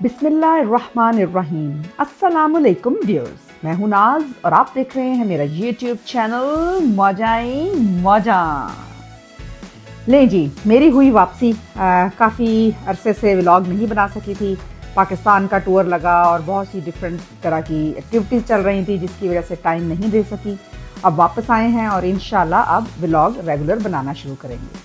बिस्मिल्लाहिर्रहमानिर्रहीम। अस्सलामुअलैकुम व्यूअर्स, मैं हूं नाज और आप देख रहे हैं मेरा यूट्यूब चैनल मौजाई मौजा। ले जी, मेरी हुई वापसी। काफ़ी अरसे से व्लॉग नहीं बना सकी थी। पाकिस्तान का टूर लगा और बहुत सी डिफरेंट तरह की एक्टिविटीज़ चल रही थी जिसकी वजह से टाइम नहीं दे सकी। अब वापस आए हैं और इंशाल्लाह अब व्लॉग रेगुलर बनाना शुरू करेंगे।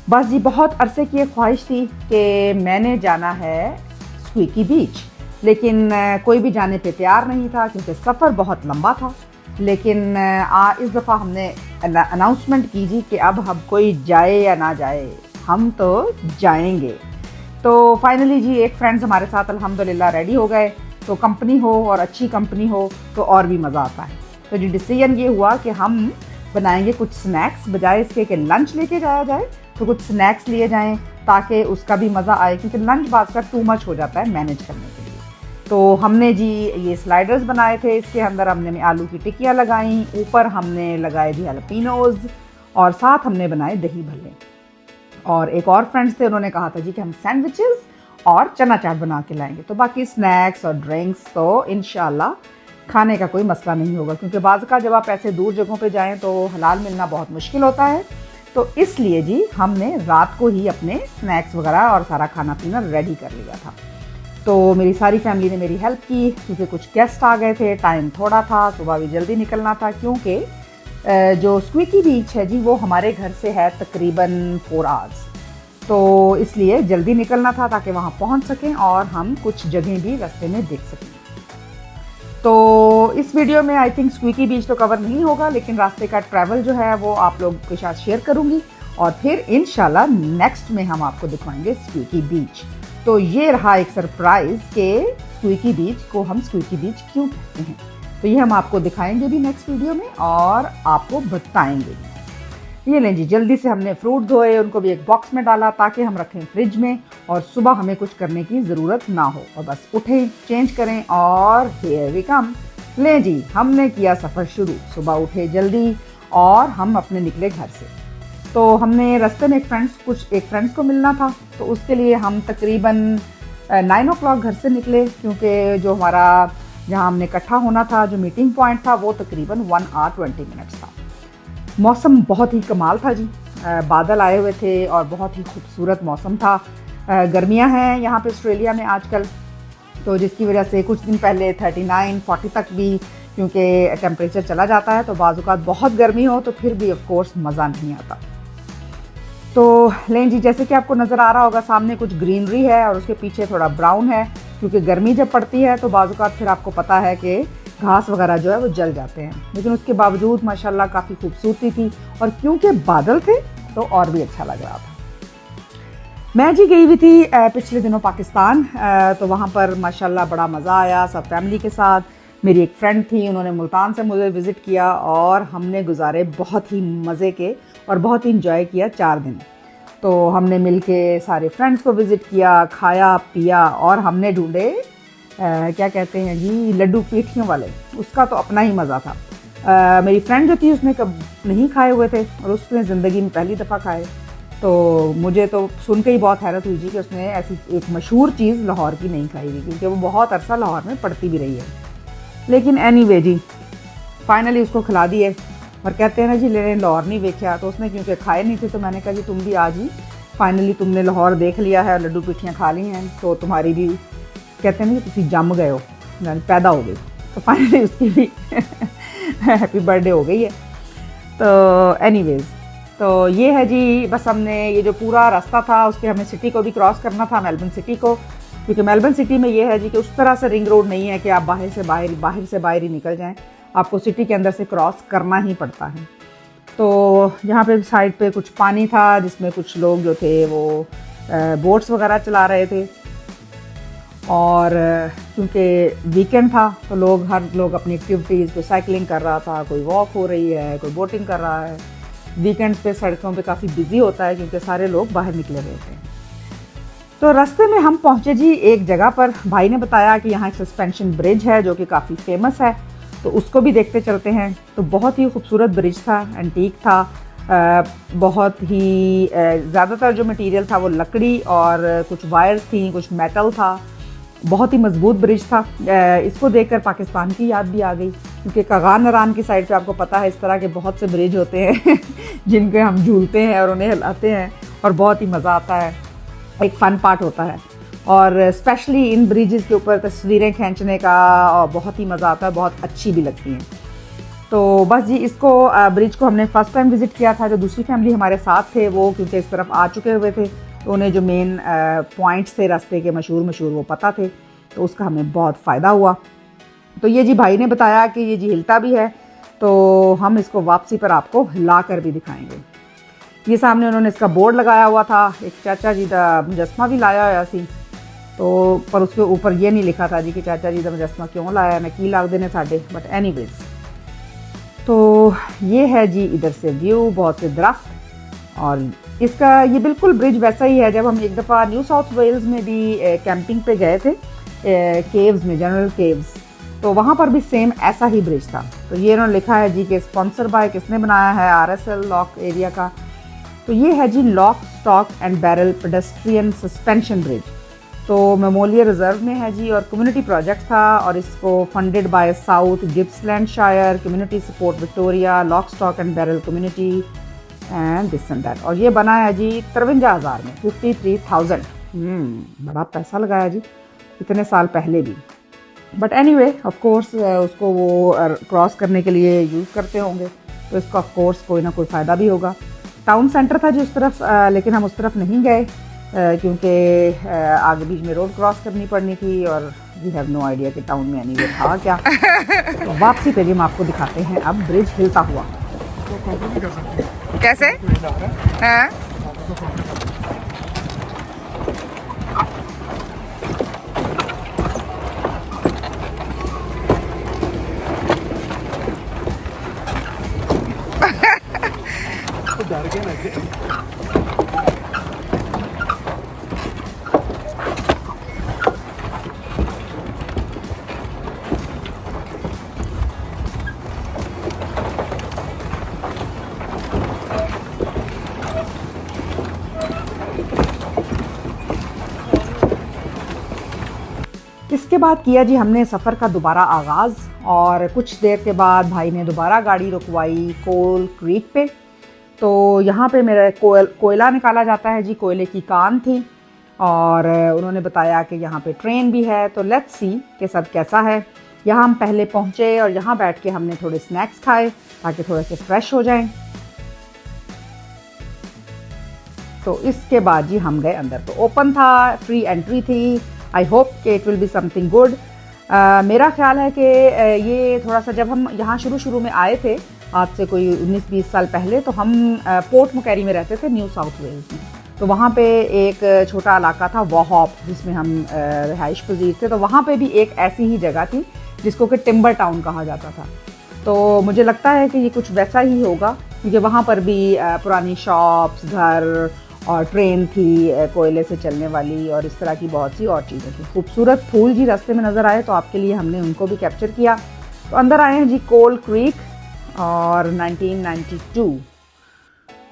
बस जी, बहुत अरसे की एक ख्वाहिश थी कि मैंने जाना है स्क्वीकी बीच, लेकिन कोई भी जाने पे तैयार नहीं था क्योंकि सफ़र बहुत लंबा था। लेकिन इस दफ़ा हमने अनाउंसमेंट की जी कि अब हम कोई जाए या ना जाए, हम तो जाएंगे। तो फाइनली जी एक फ्रेंड्स हमारे साथ अल्हम्दुलिल्लाह रेडी हो गए। तो कंपनी हो और अच्छी कंपनी हो तो और भी मज़ा आता है। तो जी डिसीजन ये हुआ कि हम बनाएंगे कुछ स्नैक्स, बजाय इसके कि लंच लेके जाया जाए तो कुछ स्नैक्स लिए जाएं ताकि उसका भी मज़ा आए, क्योंकि लंच बात का टू मच हो जाता है मैनेज करने के लिए। तो हमने जी ये स्लाइडर्स बनाए थे, इसके अंदर हमने आलू की टिक्कियाँ लगाई, ऊपर हमने लगाए जी जैलपेनोज़ और साथ हमने बनाए दही भल्ले। और एक और फ्रेंड्स थे, उन्होंने कहा था जी कि हम सैंडविचेस और चना चाट बना के लाएंगे। तो बाकी स्नैक्स और ड्रिंक्स तो इंशाल्लाह खाने का कोई मसला नहीं होगा, क्योंकि बाज़ का जब आप ऐसे दूर जगहों पे जाएं तो हलाल मिलना बहुत मुश्किल होता है। तो इसलिए जी हमने रात को ही अपने स्नैक्स वगैरह और सारा खाना पीना रेडी कर लिया था। तो मेरी सारी फैमिली ने मेरी हेल्प की, क्योंकि कुछ गेस्ट आ गए थे, टाइम थोड़ा था, सुबह भी जल्दी निकलना था, क्योंकि जो स्क्वीकी बीच है जी वो हमारे घर से है तकरीबन 4 आवर्स। तो इसलिए जल्दी निकलना था ताकि वहाँ पहुँच सकें और हम कुछ जगह भी रास्ते में देख सकें। तो इस वीडियो में आई थिंक स्क्वीकी बीच तो कवर नहीं होगा, लेकिन रास्ते का ट्रैवल जो है वो आप लोगों के साथ शेयर करूंगी और फिर इंशाल्लाह नेक्स्ट में हम आपको दिखाएंगे स्क्वीकी बीच। तो ये रहा एक सरप्राइज कि स्क्वीकी बीच को हम स्क्वीकी बीच क्यों कहते हैं। तो ये हम आपको दिखाएंगे भी नेक्स्ट वीडियो में और आपको बताएंगे। ये लें जी, जल्दी से हमने फ्रूट धोए, उनको भी एक बॉक्स में डाला ताकि हम रखें फ्रिज में और सुबह हमें कुछ करने की ज़रूरत ना हो, और बस उठें, चेंज करें और हियर वी कम। लें जी, हमने किया सफ़र शुरू। सुबह उठे जल्दी और हम अपने निकले घर से। तो हमने रास्ते में एक फ्रेंड्स को मिलना था, तो उसके लिए हम तकरीबन 9 o'clock घर से निकले, क्योंकि जो हमारा जहाँ हमने इकट्ठा होना था, जो मीटिंग पॉइंट था, वो तकरीबन 1 hour 20 minutes था। मौसम बहुत ही कमाल था जी, बादल आए हुए थे और बहुत ही खूबसूरत मौसम था। गर्मियां हैं यहाँ पे ऑस्ट्रेलिया में आजकल, तो जिसकी वजह से कुछ दिन पहले 39-40 तक भी क्योंकि टेम्परेचर चला जाता है, तो बाज़ औक़ात बहुत गर्मी हो तो फिर भी ऑफ कोर्स मज़ा नहीं आता। तो लें जी, जैसे कि आपको नज़र आ रहा होगा सामने कुछ ग्रीनरी है और उसके पीछे थोड़ा ब्राउन है, क्योंकि गर्मी जब पड़ती है तो बाज़ औक़ात फिर आपको पता है कि घास वगैरह जो है वो जल जाते हैं, लेकिन उसके बावजूद माशाल्लाह काफ़ी खूबसूरती थी और क्योंकि बादल थे तो और भी अच्छा लग रहा था। मैं जी गई हुई थी पिछले दिनों पाकिस्तान, तो वहाँ पर माशाल्लाह बड़ा मज़ा आया सब फैमिली के साथ। मेरी एक फ्रेंड थी, उन्होंने मुल्तान से मुझे विज़िट किया और हमने गुजारे बहुत ही मज़े के और बहुत ही इंजॉय किया 4 दिन। तो हमने मिल के सारे फ्रेंड्स को विज़िट किया, खाया पिया और हमने ढूंढे क्या कहते हैं जी, लड्डू पेठियों वाले, उसका तो अपना ही मज़ा था। मेरी फ्रेंड जो थी उसने कब नहीं खाए हुए थे और उसने ज़िंदगी में पहली दफ़ा खाए। तो मुझे तो सुन के ही बहुत हैरत हुई जी कि उसने ऐसी एक मशहूर चीज़ लाहौर की नहीं खाई थी, क्योंकि वो बहुत अरसा लाहौर में पड़ती भी रही है। लेकिन एनीवे जी फाइनली उसको खिला दिए और कहते हैं ना जी ले लाहौर नहीं देखा, तो उसने क्योंकि खाए नहीं थे तो मैंने कहा जी तुम भी आज ही फाइनली तुमने लाहौर देख लिया है और लड्डू पेठियाँ खा ली हैं, तो तुम्हारी भी कहते हैं ना कि तुम जम गए हो, यानी पैदा हो गई। तो फाइनली उसकी भी हैप्पी बर्थडे हो गई है। तो एनीवेज़, तो ये है जी, बस हमने ये जो पूरा रास्ता था उसके हमें सिटी को भी क्रॉस करना था, मेलबर्न सिटी को, क्योंकि मेलबर्न सिटी में ये है जी कि उस तरह से रिंग रोड नहीं है कि आप बाहर से बाहर ही निकल जाएं, आपको सिटी के अंदर से क्रॉस करना ही पड़ता है। तो यहाँ पे साइड पे कुछ पानी था जिसमें कुछ लोग जो थे वो बोट्स वगैरह चला रहे थे, और क्योंकि वीकेंड था तो हर लोग अपनी एक्टिविटीज़, कोई साइकिलिंग कर रहा था, कोई वॉक हो रही है, कोई बोटिंग कर रहा है। वीकेंड्स पे सड़कों पे काफ़ी बिजी होता है क्योंकि सारे लोग बाहर निकले हुए थे। तो रास्ते में हम पहुँचे जी एक जगह पर, भाई ने बताया कि यहाँ एक सस्पेंशन ब्रिज है जो कि काफ़ी फेमस है, तो उसको भी देखते चलते हैं। तो बहुत ही खूबसूरत ब्रिज था, एंटीक था, बहुत ही ज़्यादातर जो मटेरियल था वो लकड़ी और कुछ वायर्स थी, कुछ मेटल था, बहुत ही मजबूत ब्रिज था। इसको देखकर पाकिस्तान की याद भी आ गई, क्योंकि कगान नरान की साइड पे आपको पता है इस तरह के बहुत से ब्रिज होते हैं जिनके हम झूलते हैं और उन्हें हिलाते हैं और बहुत ही मज़ा आता है, एक फ़न पार्ट होता है। और स्पेशली इन ब्रिजेस के ऊपर तस्वीरें खींचने का बहुत ही मज़ा आता है, बहुत अच्छी भी लगती हैं। तो बस जी, इसको ब्रिज को हमने फ़र्स्ट टाइम विज़िट किया था। जो दूसरी फैमिली हमारे साथ थे वो क्योंकि इस तरफ आ चुके हुए थे, तो उन्हें जो मेन पॉइंट्स थे रास्ते के मशहूर वो पता थे, तो उसका हमें बहुत फ़ायदा हुआ। तो ये जी भाई ने बताया कि ये जी हिलता भी है, तो हम इसको वापसी पर आपको हिला कर भी दिखाएंगे। ये सामने उन्होंने इसका बोर्ड लगाया हुआ था, एक चाचा जी का मुजस्मा भी लाया हुआ सी, तो पर उसके ऊपर ये नहीं लिखा था जी कि चाचा जी का मुजस्मा क्यों लाया, मैं की लाग देने साढ़े, बट एनीवेज। तो ये है जी इधर से व्यू, बहुत से दरख्त, और इसका ये बिल्कुल ब्रिज वैसा ही है जब हम एक दफ़ा न्यू साउथ वेल्स में भी कैंपिंग पे गए थे, केव्स में, जनरल केव्स, तो वहाँ पर भी सेम ऐसा ही ब्रिज था। तो ये उन्होंने लिखा है जी कि स्पॉन्सर बाय, किसने बनाया है, RSL लॉक एरिया का। तो ये है जी lock stock and barrel pedestrian suspension bridge, तो मेमोरियल रिजर्व में है जी, और कम्युनिटी प्रोजेक्ट था, और इसको funded by south Gippsland Shire community support Victoria, lock stock and barrel community and this and that. और ये बना है जी 53,000 में, 53,000। बड़ा पैसा लगाया जी, इतने साल पहले भी। बट एनीवे ऑफ कोर्स उसको वो क्रॉस करने के लिए यूज़ करते होंगे, तो इसका ऑफ कोर्स कोई ना कोई फ़ायदा भी होगा। टाउन सेंटर था जी उस तरफ, लेकिन हम उस तरफ नहीं गए क्योंकि आगे बीच में रोड क्रॉस करनी पड़नी थी, और वी हैव नो आइडिया कि टाउन में एनीवे था क्या। तो वापसी पे भी हम आपको दिखाते हैं अब ब्रिज हिलता हुआ। कैसे? हाँ? इसके बाद किया जी हमने सफ़र का दोबारा आगाज़, और कुछ देर के बाद भाई ने दोबारा गाड़ी रुकवाई कोल क्रीक पे। तो यहाँ पे मेरा कोयला निकाला जाता है जी, कोयले की कान थी, और उन्होंने बताया कि यहाँ पे ट्रेन भी है। तो लेट्स सी कि सब कैसा है। यहाँ हम पहले पहुँचे और यहाँ बैठ के हमने थोड़े स्नैक्स खाए ताकि थोड़े से फ्रेश हो जाएं। तो इसके बाद जी हम गए अंदर, तो ओपन था, फ्री एंट्री थी। आई होप कि it will be something good. मेरा ख्याल है कि ये थोड़ा सा, जब हम यहाँ शुरू में आए थे आज से कोई 19-20 साल पहले, तो हम पोर्ट मुकैरी में रहते थे, न्यू साउथ वेल्स में। तो वहाँ पे एक छोटा इलाका था वॉहॉप, जिसमें हम रिहाइश पजीर थे। तो वहाँ पे भी एक ऐसी ही जगह थी जिसको कि टिम्बर टाउन कहा जाता था। तो मुझे लगता है कि ये कुछ वैसा ही होगा, क्योंकि वहाँ पर भी पुरानी शॉप्स, घर और ट्रेन थी कोयले से चलने वाली, और इस तरह की बहुत सी और चीज़ें थी। खूबसूरत फूल जी रास्ते में नज़र आए, तो आपके लिए हमने उनको भी कैप्चर किया। तो अंदर आए हैं जी कोल क्रीक, और 1992।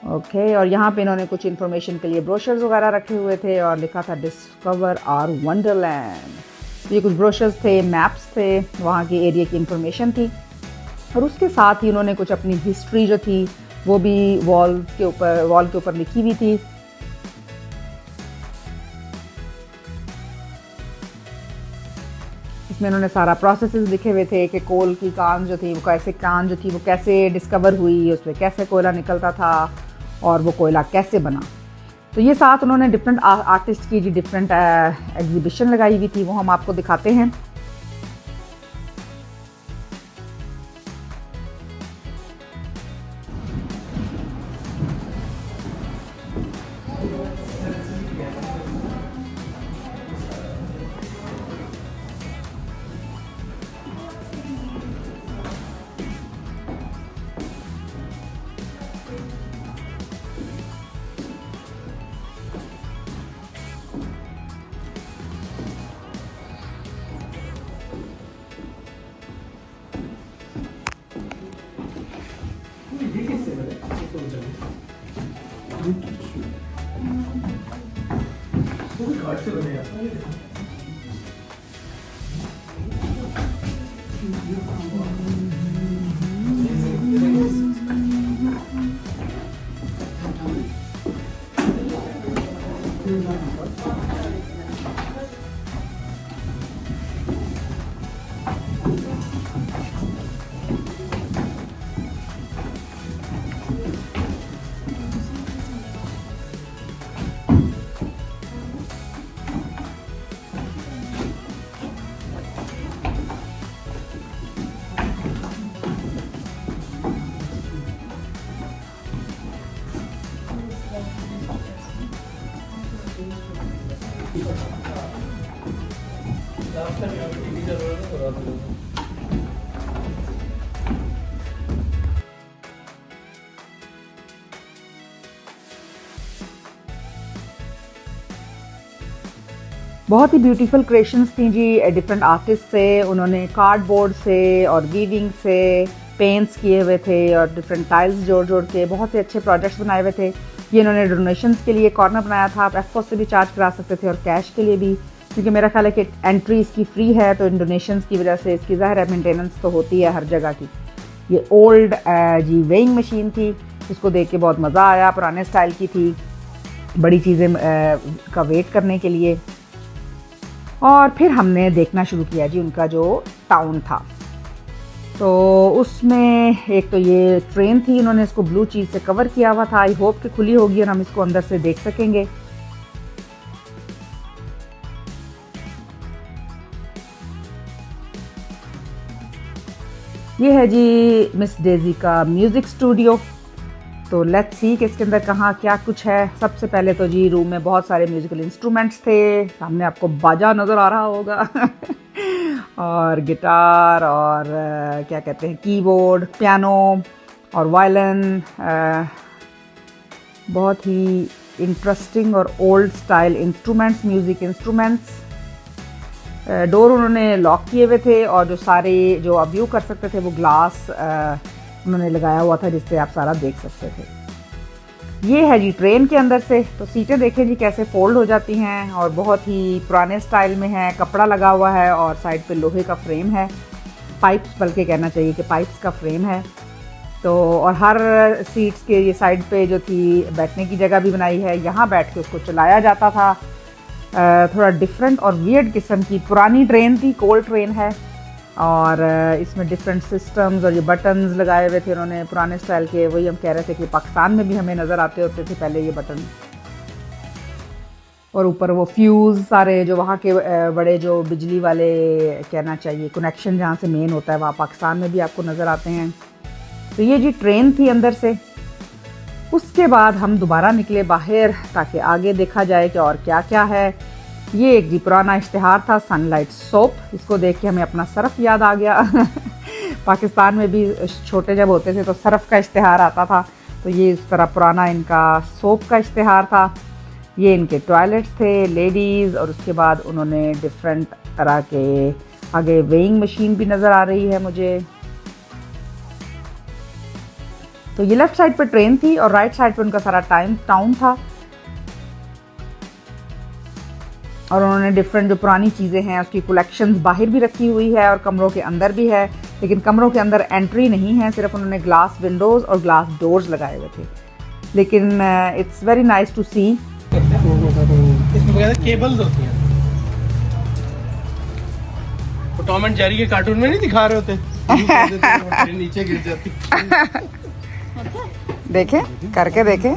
ओके, और यहाँ पे इन्होंने कुछ इन्फॉर्मेशन के लिए ब्रोशर्स वगैरह रखे हुए थे, और लिखा था डिस्कवर आवर वंडरलैंड। ये कुछ ब्रोशर्स थे, मैप्स थे, वहाँ के एरिया की इन्फॉर्मेशन थी, और उसके साथ ही उन्होंने कुछ अपनी हिस्ट्री जो थी वो भी वॉल के ऊपर लिखी हुई थी। इसमें उन्होंने सारा प्रोसेसेस लिखे हुए थे कि कोल की कान जो थी वो कैसे डिस्कवर हुई, उसमें कैसे कोयला निकलता था, और वो कोयला कैसे बना। तो ये साथ उन्होंने डिफरेंट आर्टिस्ट की जी डिफरेंट एग्जीबिशन लगाई हुई थी, वो हम आपको दिखाते हैं। बहुत ही ब्यूटीफुल क्रिएशंस थी जी डिफरेंट आर्टिस्ट से। उन्होंने कार्डबोर्ड से और वीविंग से पेंट्स किए हुए थे और डिफरेंट टाइल्स जोड़ जोड़ के बहुत से अच्छे प्रोजेक्ट्स बनाए हुए थे। ये इन्होंने डोनेशंस के लिए कॉर्नर बनाया था, आप एफकोस से भी चार्ज करा सकते थे और कैश के लिए भी, क्योंकि मेरा ख्याल है कि एंट्री इसकी फ्री है, तो इन डोनेशंस की वजह से इसकी ज़ाहिर है मेंटेनेंस तो होती है हर जगह की। ये ओल्ड जी वेइंग मशीन थी, इसको देख के बहुत मज़ा आया, पुराने स्टाइल की थी, बड़ी चीज़ें का वेट करने के लिए। और फिर हमने देखना शुरू किया जी उनका जो टाउन था, तो उसमें एक तो ये ट्रेन थी, उन्होंने इसको ब्लू चीज़ से कवर किया हुआ था। आई होप कि खुली होगी और हम इसको अंदर से देख सकेंगे। ये है जी मिस डेजी का म्यूज़िक स्टूडियो। तो लेट्स सी कि इसके अंदर कहाँ क्या कुछ है। सबसे पहले तो जी रूम में बहुत सारे म्यूज़िकल इंस्ट्रूमेंट्स थे, सामने आपको बाजा नज़र आ रहा होगा और गिटार और क्या कहते हैं कीबोर्ड, पियानो और वायलिन, बहुत ही इंटरेस्टिंग और old style instruments, music instruments. Door उन्होंने लॉक किए हुए थे और जो सारे जो आप व्यू कर सकते थे वो ग्लास उन्होंने लगाया हुआ था जिससे आप सारा देख सकते थे। ये है जी ट्रेन के अंदर से, तो सीटें देखें जी कैसे फोल्ड हो जाती हैं और बहुत ही पुराने स्टाइल में है, कपड़ा लगा हुआ है और साइड पे लोहे का फ्रेम है, पाइप्स बल्कि कहना चाहिए कि पाइप्स का फ्रेम है। तो और हर सीट्स के ये साइड पे जो थी बैठने की जगह भी बनाई है, यहाँ बैठ के उसको चलाया जाता था। थोड़ा डिफरेंट और वियर्ड किस्म की पुरानी ट्रेन थी, कोल ट्रेन है और इसमें डिफरेंट सिस्टम्स और ये बटन्स लगाए हुए थे उन्होंने पुराने स्टाइल के। वही हम कह रहे थे कि पाकिस्तान में भी हमें नज़र आते होते थे पहले ये बटन। और ऊपर वो फ्यूज़ सारे जो वहाँ के बड़े जो बिजली वाले कहना चाहिए कनेक्शन जहाँ से मेन होता है, वहाँ पाकिस्तान में भी आपको नज़र आते हैं। तो ये जी ट्रेन थी अंदर से। उसके बाद हम दोबारा निकले बाहर ताकि आगे देखा जाए कि और क्या क्या है। ये एक जी पुराना इश्तिहार था, सनलाइट सोप, इसको देख के हमें अपना सरफ याद आ गया पाकिस्तान में भी छोटे जब होते थे तो सरफ का इश्तिहार आता था, तो ये इस तरह पुराना इनका सोप का इश्तिहार था। ये इनके टॉयलेट्स थे लेडीज़, और उसके बाद उन्होंने डिफरेंट तरह के आगे वेइंग मशीन भी नज़र आ रही है मुझे। तो ये लेफ़्ट साइड पर ट्रेन थी और राइट साइड पर उनका सारा टाउन था। और उन्होंने डिफरेंट जो पुरानी चीज़ें हैं उसकी कलेक्शंस बाहर भी रखी हुई है और कमरों के अंदर भी है, लेकिन कमरों के अंदर एंट्री नहीं है, सिर्फ उन्होंने ग्लास विंडोज़ और ग्लास डोर्स लगाए हुए थे। लेकिन इट्स वेरी नाइस टू सी। इसमें बगैर केबल्स होती हैं, वो टॉम एंड जेरी के कार्टून में नहीं दिखा रहे होते नीचे गिर जाती। देखें करके देखें।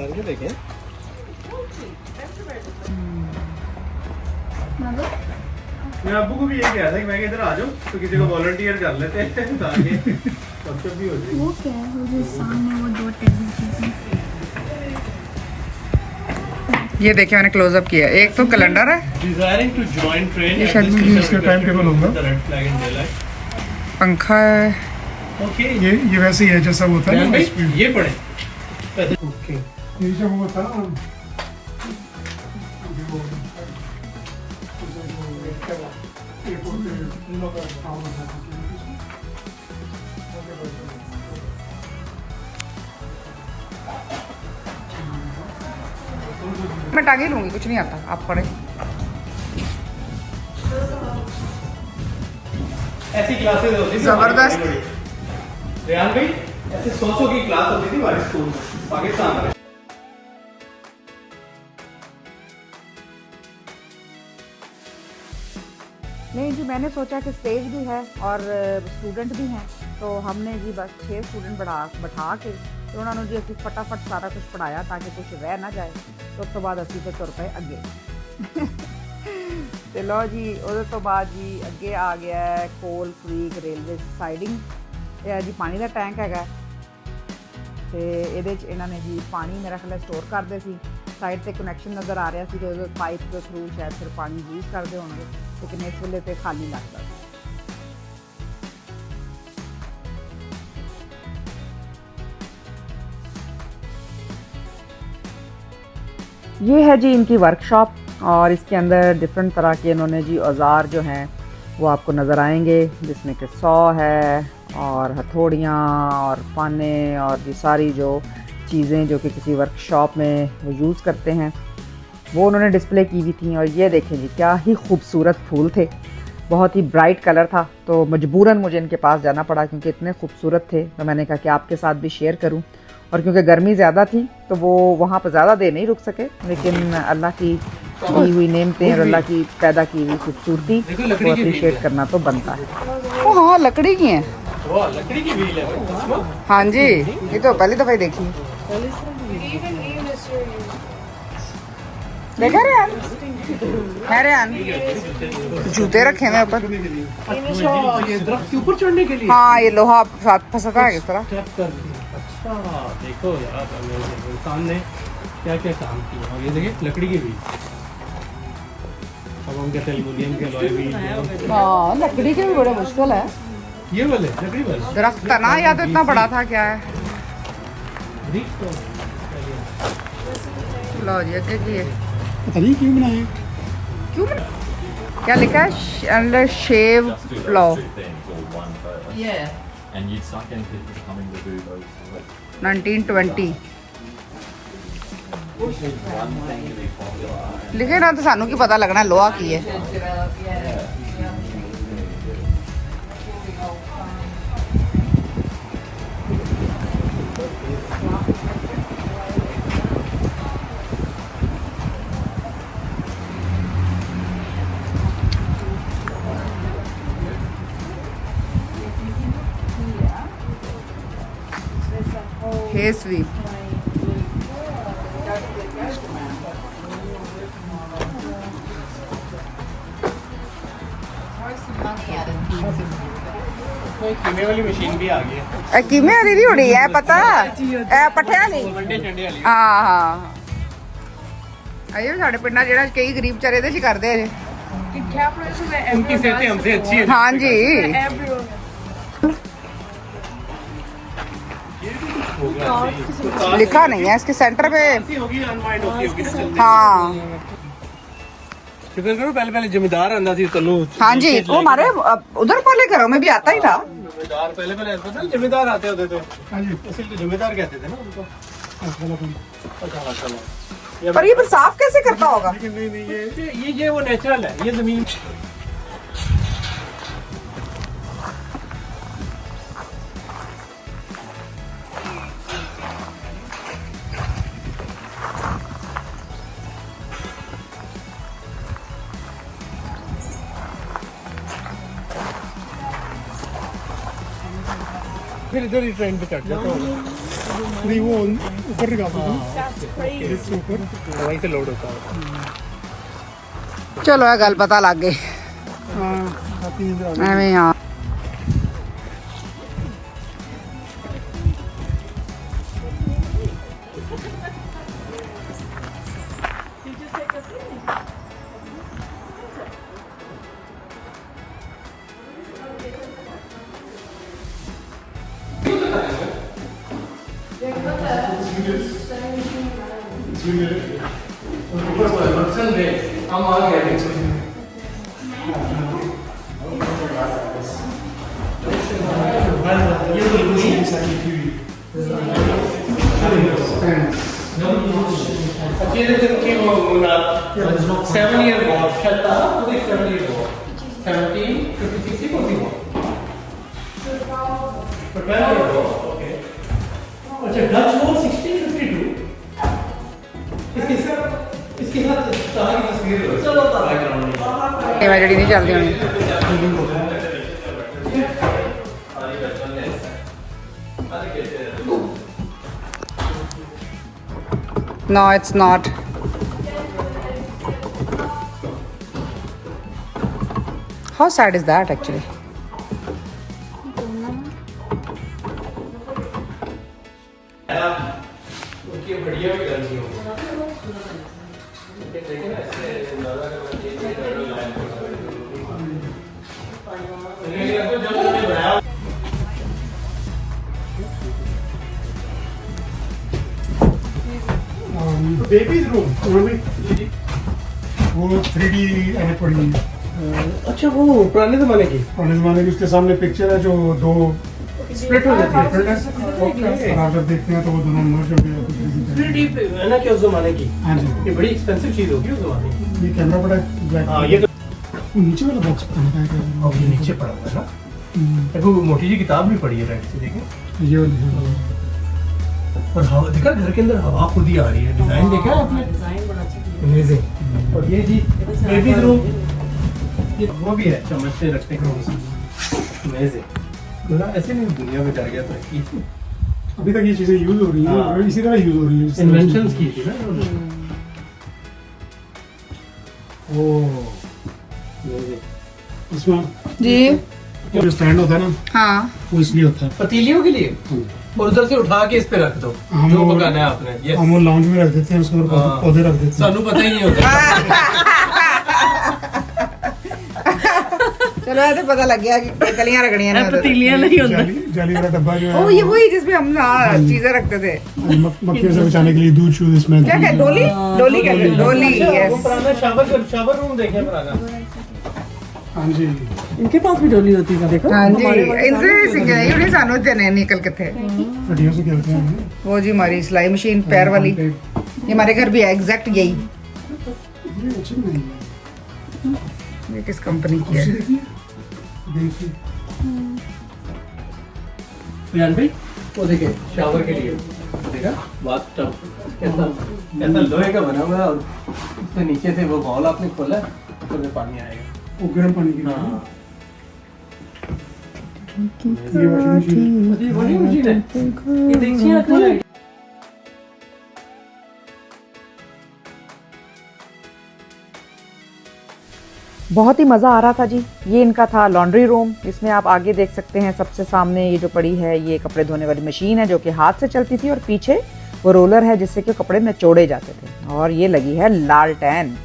मैं अब्बू को भी ये कहा था कि मैं इधर आ जाऊं तो किसी को वॉलंटियर कर लेते हैं ताकि सब भी हो जाए। वो क्या है वो जो सामने वो दो टेबल चीजें, ये देखिए मैंने क्लोजअप किया। एक तो कैलेंडर है, डिजायरिंग टू जॉइन ट्रेन, ये शायद मुझे इसका टाइम टेबल होगा। पंखा है। ओके ये वैसे ही है जैसा वो था ना भाई, उसमें। ये पढ़े ओके। ये जब वो था ना मैं टांगे लूंगी, कुछ नहीं आता, आप पढ़े। ऐसी क्लासेस होती थी जबरदस्त। हमारी बड़ी। रेहान भाई ऐसे 100 की क्लास होती थी हमारे स्कूल में पाकिस्तान में। नहीं जी, मैंने सोचा कि स्टेज भी है और स्टूडेंट भी हैं, तो हमने जी बस 6 स्टूडेंट बैठा के तो उन्होंने जी असी फटाफट सारा कुछ पढ़ाया ताकि कुछ रह ना जाए। तो उस तो बाद असी फिर तुर पे अगे ਤੇ ਲਓ ਜੀ ਉਹਦੇ ਤੋਂ ਬਾਅਦ ਜੀ ਅੱਗੇ ਆ ਗਿਆ ਹੈ ਕੋਲ ਕ੍ਰੀਕ ਰੇਲਵੇ ਸਾਈਡਿੰਗ। ਇਹ ਹੈ ਜੀ ਪਾਣੀ ਦਾ ਟੈਂਕ ਹੈਗਾ ਤੇ ਇਹਦੇ 'ਚ ਇਹਨਾਂ ਨੇ ਜੀ ਪਾਣੀ ਮੇਰਾ ਖਿਆਲ ਸਟੋਰ ਕਰਦੇ ਸੀ। ਸਾਈਡ ਤੇ ਕਨੈਕਸ਼ਨ ਨਜ਼ਰ ਆ ਰਿਹਾ ਸੀ ਤੇ ਉਹਦੇ ਪਾਈਪ ਦੇ ਥਰੂ ਸ਼ਾਇਦ ਫਿਰ ਪਾਣੀ ਯੂਜ਼ ਕਰਦੇ ਹੋਣਗੇ, ਲੇਕਿਨ ਇਸ ਵੇਲੇ ਤੇ ਖਾਲੀ ਲੱਗਦਾ ਸੀ। ये है जी इनकी वर्कशॉप और इसके अंदर डिफरेंट तरह के इन्होंने जी औज़ार जो हैं वो आपको नज़र आएंगे, जिसमें कि सौ है और हथौड़ियाँ और पाने और ये सारी जो चीज़ें जो कि किसी वर्कशॉप में वो यूज़ करते हैं वो उन्होंने डिस्प्ले की हुई थी। और ये देखें जी क्या ही खूबसूरत फूल थे, बहुत ही ब्राइट कलर था, तो मजबूरन मुझे इनके पास जाना पड़ा क्योंकि इतने खूबसूरत थे। तो मैंने कहा कि आपके साथ भी शेयर करूं, और क्योंकि गर्मी ज़्यादा थी तो वो वहाँ पर ज़्यादा देर नहीं रुक सके, लेकिन अल्लाह की दी हुई नेमतें और अल्लाह की पैदा की हुई खूबसूरती को अप्रिशिएट करना तो बनता है। ओ हाँ, लकड़ी की हैं। वाह, लकड़ी की व्हील है। हाँ जी, ये तो पहली दफ़ा ही देखी। देखा रेहान? है रेहान? जूते रखे हुए ऊपर। अच्छा, ये दरख्त के ऊपर चढ़ने के लिए। हाँ, ये लोहा साथ फंसता है इस तरह। अच्छा देखो यार, इंसान ने क्या क्या काम किया। और ये देखिए लकड़ी की व्हील, अब हम कहते हैं एल्युमिनियम के अलॉय व्हील। हाँ, लकड़ी के भी बड़े मुश्किल है। ये वाले लकड़ी वाले दरख्त था ना, या तो इतना बड़ा था क्या है। लो जी आगे की है, पता नहीं क्यों बनाए। क्यों क्या लिखा है? शेव लो And you'd suck in people coming to do those. 1920 One thing to be popular. लिखे ना तो सानू की पता लगना लोहा की है। Hay sweep. कीमे वाली मशीन भी आ गई है। किमें वाली नहीं उड़ी है पता, पट्ठे वाली। वनडे चंडे वाली। हाँ हाँ, आइए साढ़े पिंडा जेड़ा कई गरीब विचारे ਇਹਦੇ 'ਚ ਕਰਦੇ ਅਜੇ। उनकी सेहतें हमसे अच्छी है। हाँ जी, लिखा नहीं है इसके सेंटर पे। होगी अनवाइंड होगी ना। हाँ शुक्र करो पहले पहले जमींदार आंदा थी तनु। हाँ जी, वो हमारे उधर वाले घरों में भी आता ही था। जमींदार पहले पहले पता है जमींदार आते होते थे। हाँ जी, इसलिए जमींदार कहते थे ना उनको। पर ये फिर साफ कैसे करता होगा? नहीं नहीं, ये वो नेचुरल है, ये जमीन। फिर इधर ही ट्रेन पे चढ़ जाता होगा। नहीं वो ऊपर निकालता था इससे ऊपर, वहीं से लोड होता है। चलो ये गल पता लग गई। आती है एवें हाँ, हम आ गए। Seven-year war. 1756 or अच्छा डच वो 1652 इसके साथ स्टार की तस्वीर है चलो बैकग्राउंड ਇਹ ਮੈਂ ਜਿਹੜੀ ਨਹੀਂ ਚੱਲਦੀ ਹੋਣੀ No, it's not. How sad is that actually? बढ़िया भी करनी होगी बेबीज रूम वो 3D एडिट पड़ी हुई है अच्छा वो पुराने जमाने की पुराने जमाने की। उसके सामने पिक्चर है जो दो स्प्लिट हो जाती है फिल्ड है और आप जब देखते हैं तो वो दोनों मर्ज हो गए। 3D है ना क्या उस जमाने की हाँ जी ये बड़ी एक्सपेंसिव चीज होगी उस जमाने की ये कैमरा बड़ा ब्लैक। हाँ ये तो नीचे वाला बॉक्स पता नहीं क्या है। और ये नीचे पड़ा हुआ है ना देखो मोटी जी किताब भी पड़ी है राइट से देखें ये वाली और हवा देखा घर के अंदर हवा खुद ही आ रही है डिजाइन देखा है आपने अमेजिंग। और ये जी बेबीज रूम ये वो भी है चम्मच से रखने का अमेजिंग मतलब ऐसे नहीं दुनिया में डर गया था कि अभी तक ये चीजें यूज हो रही हैं हाँ। और इसी तरह यूज हो रही हैं। इन्वेंशंस की थी ना इन्होंने ओह अमेजिंग। इसमें जी जो स्टैंड होता है ना हाँ वो इसलिए होता है। पतीलियों के लिए और उधर से उठा के इस पे रख दो हम जो वो- पकाना है आपने yes। हम वो लाउंज में रख देते हैं उसके ऊपर हाँ। पौधे रख देते हैं। सानू पता ही नहीं होता चलो ऐसे पता लग गया कि कलियां रखनी है ना पतीलियां नहीं होता जाली वाला डब्बा जो है ओ ये वही जिसमें हम चीजें रखते थे मक्खियों से बचाने के लिए दूध शूध इसमें क्या कहते डोली डोली कहते हैं डोली अच्छा, वो यस पुराना शावर रूम देखे पुराना हाँ जी इनके पास भी डोली होती है देखो हाँ जी इनसे सीखे ये नहीं सानू जने निकल के थे हड्डियों से खेलते हैं। वो जी हमारी सिलाई मशीन पैर वाली ये हमारे घर भी है एग्जैक्ट यही ये अच्छी नहीं है। ये किस कंपनी की है देखिए देखिए प्रियान भाई वो देखे शावर के लिए देखा बाथ टब कैसा कैसा लोहे का बना हुआ है और उससे नीचे से वो बॉल आपने खोला ऊपर से पानी आएगा वो गर्म पानी की हाँ ये वॉशिंग मशीन ये बड़ी मशीन है ये देखिए आपने बहुत ही मज़ा आ रहा था जी। ये इनका था लॉन्ड्री रूम। इसमें आप आगे देख सकते हैं सबसे सामने ये जो पड़ी है ये कपड़े धोने वाली मशीन है जो कि हाथ से चलती थी और पीछे वो रोलर है जिससे कि कपड़े निचोड़े जाते थे और ये लगी है लालटेन।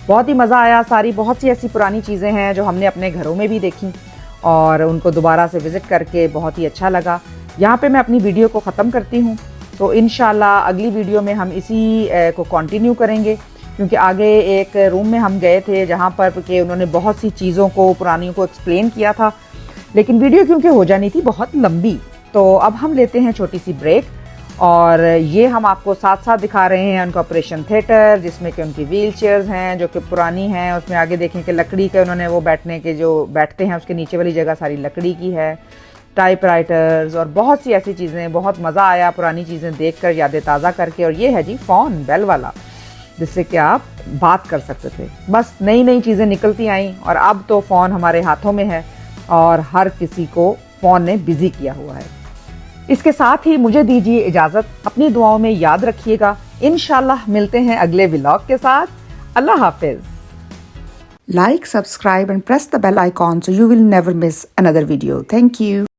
बहुत ही मज़ा आया। सारी बहुत सी ऐसी पुरानी चीज़ें हैं जो हमने अपने घरों में भी देखी और उनको दोबारा से विज़िट करके बहुत ही अच्छा लगा। यहाँ पे मैं अपनी वीडियो को ख़त्म करती हूँ तो इंशाल्लाह अगली वीडियो में हम इसी को कंटिन्यू करेंगे क्योंकि आगे एक रूम में हम गए थे जहाँ पर कि उन्होंने बहुत सी चीज़ों को पुरानियों को एक्सप्लेन किया था लेकिन वीडियो क्योंकि हो जानी थी बहुत लंबी तो अब हम लेते हैं छोटी सी ब्रेक और ये हम आपको साथ साथ दिखा रहे हैं उनका ऑपरेशन थिएटर जिसमें कि उनकी व्हील चेयर्स हैं जो कि पुरानी हैं। उसमें आगे देखें कि लकड़ी के उन्होंने वो बैठने के जो बैठते हैं उसके नीचे वाली जगह सारी लकड़ी की है। टाइपराइटर्स और बहुत सी ऐसी चीज़ें। बहुत मज़ा आया पुरानी चीज़ें देखकर यादें ताज़ा करके। और ये है जी फ़ोन बेल वाला जिससे कि आप बात कर सकते थे। बस नई नई चीज़ें निकलती आईं और अब तो फ़ोन हमारे हाथों में है और हर किसी को फ़ोन ने बिज़ी किया हुआ है। इसके साथ ही मुझे दीजिए इजाज़त। अपनी दुआओं में याद रखिएगा। इंशाल्लाह मिलते हैं अगले व्लॉग के साथ। अल्लाह हाफिज़। Like, subscribe and press the bell icon so you will never miss another video. Thank you.